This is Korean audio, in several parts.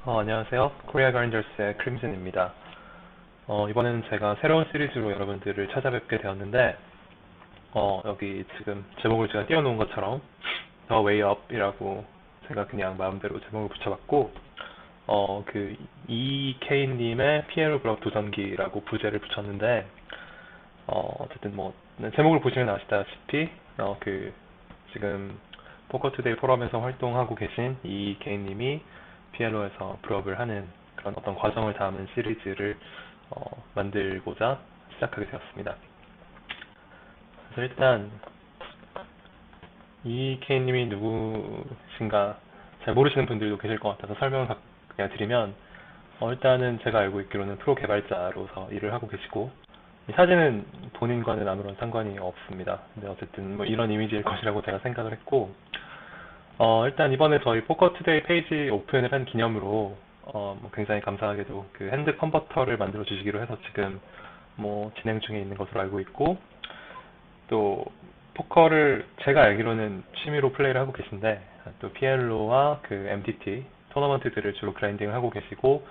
안녕하세요. 코리아 그라인더스의 크림슨입니다. 이번에는 제가 새로운 시리즈로 여러분들을 찾아뵙게 되었는데, 여기 지금 제목을 제가 띄워놓은 것처럼 The Way Up이라고 제가 그냥 마음대로 제목을 붙여봤고, 그 EK님의 피에로 브럭 도전기라고 부제를 붙였는데, 어쨌든 뭐 제목을 보시면 아시다시피 지금 포커투데이 포럼에서 활동하고 계신 EK님이 피엘로에서 브럭을 하는 그런 어떤 과정을 담은 시리즈를 만들고자 시작하게 되었습니다. 그래서 일단 EK님이 누구신가 잘 모르시는 분들도 계실 것 같아서 설명을 그냥 드리면, 일단은 제가 알고 있기로는 프로 개발자로서 일을 하고 계시고, 이 사진은 본인과는 아무런 상관이 없습니다. 근데 어쨌든 뭐 이런 이미지일 것이라고 제가 생각을 했고, 일단 이번에 저희 포커투데이 페이지 오픈을 한 기념으로 뭐 굉장히 감사하게도 그 핸드 컨버터를 만들어 주시기로 해서 지금 뭐 진행 중에 있는 것으로 알고 있고, 또 포커를 제가 알기로는 취미로 플레이를 하고 계신데, 또 PLO와 그 MTT 토너먼트들을 주로 그라인딩을 하고 계시고,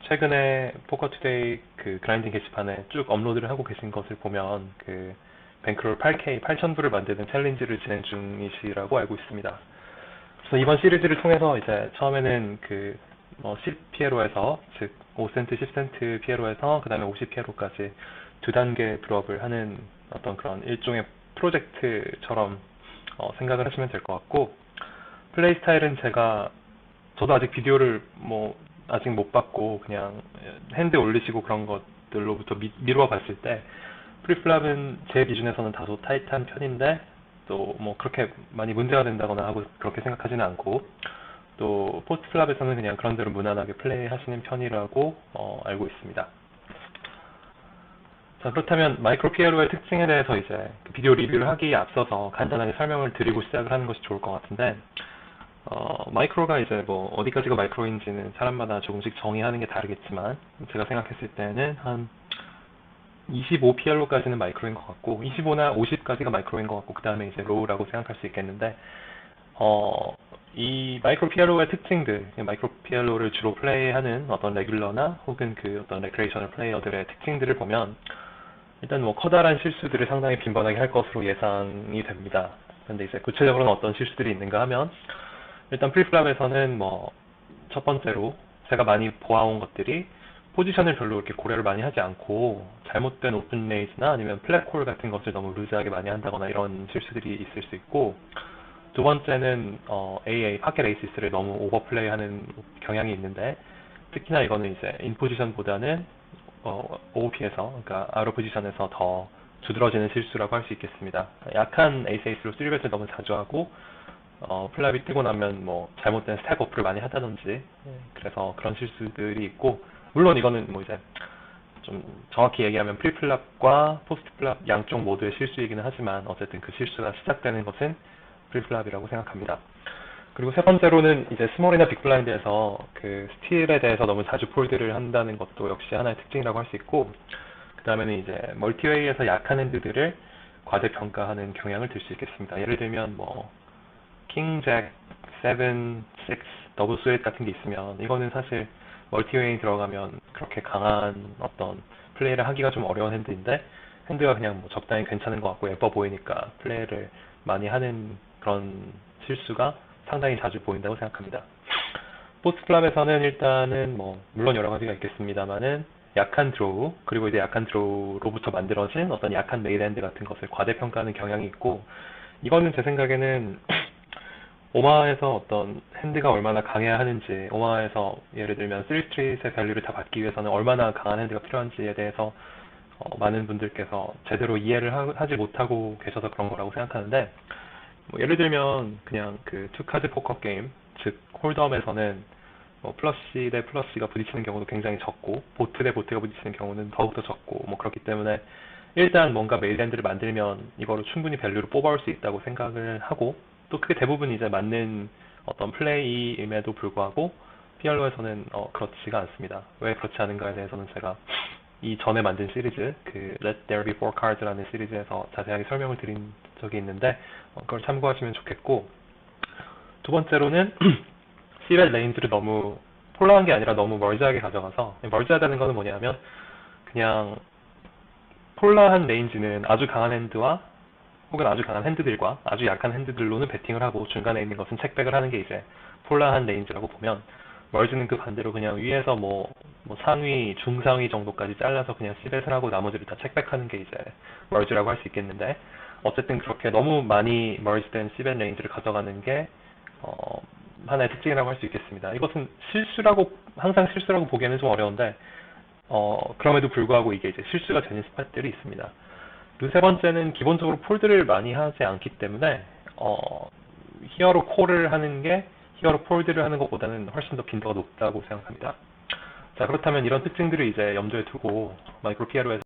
최근에 포커투데이 그 그라인딩 게시판에 쭉 업로드를 하고 계신 것을 보면 그 뱅크롤 8K 8000부를 만드는 챌린지를 진행 중이시라고 알고 있습니다. 그래서 이번 시리즈를 통해서 이제 처음에는 그 10피에로에서, 즉 5센트, 10센트 피에로에서 그 다음에 50피에로까지 두 단계 브롭을 하는 어떤 그런 일종의 프로젝트처럼 생각을 하시면 될 것 같고, 플레이 스타일은 저도 아직 비디오를 뭐 아직 못 봤고 그냥 핸드 올리시고 그런 것들로부터 미루어 봤을 때 프리플랍은 제 기준에서는 다소 타이트한 편인데, 또 뭐 그렇게 많이 문제가 된다거나 하고 그렇게 생각하지는 않고, 또 포스트 플랍에서는 그냥 그런 대로 무난하게 플레이 하시는 편이라고 알고 있습니다. 자, 그렇다면 마이크로 피에로의 특징에 대해서 이제 그 비디오 리뷰를 하기에 앞서서 간단하게 설명을 드리고 시작을 하는 것이 좋을 것 같은데, 마이크로가 이제 뭐 어디까지가 마이크로인지는 사람마다 조금씩 정의하는 게 다르겠지만, 제가 생각했을 때는 한 25PL로까지는 마이크로인 것 같고, 25나 50까지가 마이크로인 것 같고, 그 다음에 이제 로우라고 생각할 수 있겠는데, 이 마이크로 PLO의 특징들, 마이크로 PLO를 주로 플레이하는 어떤 레귤러나 혹은 그 어떤 레크레이셔널 플레이어들의 특징들을 보면, 일단 뭐 커다란 실수들을 상당히 빈번하게 할 것으로 예상이 됩니다. 근데 이제 구체적으로는 어떤 실수들이 있는가 하면, 일단 프리플랍에서는 뭐 첫 번째로 제가 많이 보아온 것들이 포지션을 별로 이렇게 고려를 많이 하지 않고 잘못된 오픈 레이즈나 아니면 플랫콜 같은 것을 너무 루즈하게 많이 한다거나 이런 실수들이 있을 수 있고, 두 번째는 AA 파켓 에이시스를 너무 오버플레이하는 경향이 있는데, 특히나 이거는 이제 인 포지션보다는 OOP에서, 그러니까 아웃 오브 포지션에서 더 두드러지는 실수라고 할 수 있겠습니다. 약한 에이스 에이스로 3벳을 너무 자주 하고, 플랍이 뜨고 나면 뭐 잘못된 스택 어프를 많이 하다든지, 그래서 그런 실수들이 있고, 물론 이거는 뭐 이제 좀 정확히 얘기하면 프리플랍과 포스트플랍 양쪽 모두의 실수이기는 하지만, 어쨌든 그 실수가 시작되는 것은 프리플랍이라고 생각합니다. 그리고 세 번째로는 이제 스몰이나 빅블라인드에서 그 스틸에 대해서 너무 자주 폴드를 한다는 것도 역시 하나의 특징이라고 할 수 있고, 그 다음에는 이제 멀티웨이에서 약한 핸드들을 과대평가하는 경향을 들 수 있겠습니다. 예를 들면 뭐 킹, 잭, 세븐, 식스, 더블 스웨트 같은 게 있으면, 이거는 사실 멀티웨이 들어가면 그렇게 강한 어떤 플레이를 하기가 좀 어려운 핸드인데, 핸드가 그냥 뭐 적당히 괜찮은 것 같고 예뻐 보이니까 플레이를 많이 하는 그런 실수가 상당히 자주 보인다고 생각합니다. 포스트클럽에서는 일단은 뭐 물론 여러 가지가 있겠습니다만은 약한 드로우, 그리고 이제 약한 드로우로부터 만들어진 어떤 약한 메이드핸드 같은 것을 과대평가하는 경향이 있고, 이거는 제 생각에는 오마에서 어떤 핸드가 얼마나 강해야 하는지, 오마에서 예를 들면 3스트릿의 밸류를 다 받기 위해서는 얼마나 강한 핸드가 필요한지에 대해서 많은 분들께서 제대로 이해를 하지 못하고 계셔서 그런 거라고 생각하는데, 뭐 예를 들면 그냥 그 투카드 포커 게임, 즉 홀덤에서는 뭐 플러시 대 플러시가 부딪히는 경우도 굉장히 적고, 보트 대 보트가 부딪히는 경우는 더욱더 적고, 뭐 그렇기 때문에 일단 뭔가 메이드핸드를 만들면 이거로 충분히 밸류를 뽑아올 수 있다고 생각을 하고, 또 그게 대부분 이제 맞는 어떤 플레이임에도 불구하고 피알로에서는 그렇지가 않습니다. 왜 그렇지 않은가에 대해서는 제가 이 전에 만든 시리즈, 그 Let There Be Four Cards라는 시리즈에서 자세하게 설명을 드린 적이 있는데, 그걸 참고하시면 좋겠고, 두 번째로는 시벳 레인즈를 너무 폴라한 게 아니라 너무 멀지하게 가져가서, 멀지하다는 거는 뭐냐면 그냥 폴라한 레인지는 아주 강한 핸드와 혹은 아주 강한 핸드들과 아주 약한 핸드들로는 배팅을 하고 중간에 있는 것은 책백을 하는 게 이제 폴라한 레인지라고 보면, 멀지는 그 반대로 그냥 위에서 뭐 상위, 중상위 정도까지 잘라서 그냥 시벳을 하고 나머지를 다 책백하는 게 이제 멀지라고 할 수 있겠는데, 어쨌든 그렇게 너무 많이 멀지된 시벳 레인지를 가져가는 게 하나의 특징이라고 할 수 있겠습니다. 이것은 항상 실수라고 보기에는 좀 어려운데, 그럼에도 불구하고 이게 이제 실수가 되는 스팟들이 있습니다. 그리고 세 번째는 기본적으로 폴드를 많이 하지 않기 때문에, 히어로 콜을 하는 게 히어로 폴드를 하는 것보다는 훨씬 더 빈도가 높다고 생각합니다. 자, 그렇다면 이런 특징들을 이제 염두에 두고 마이크로 피에로에서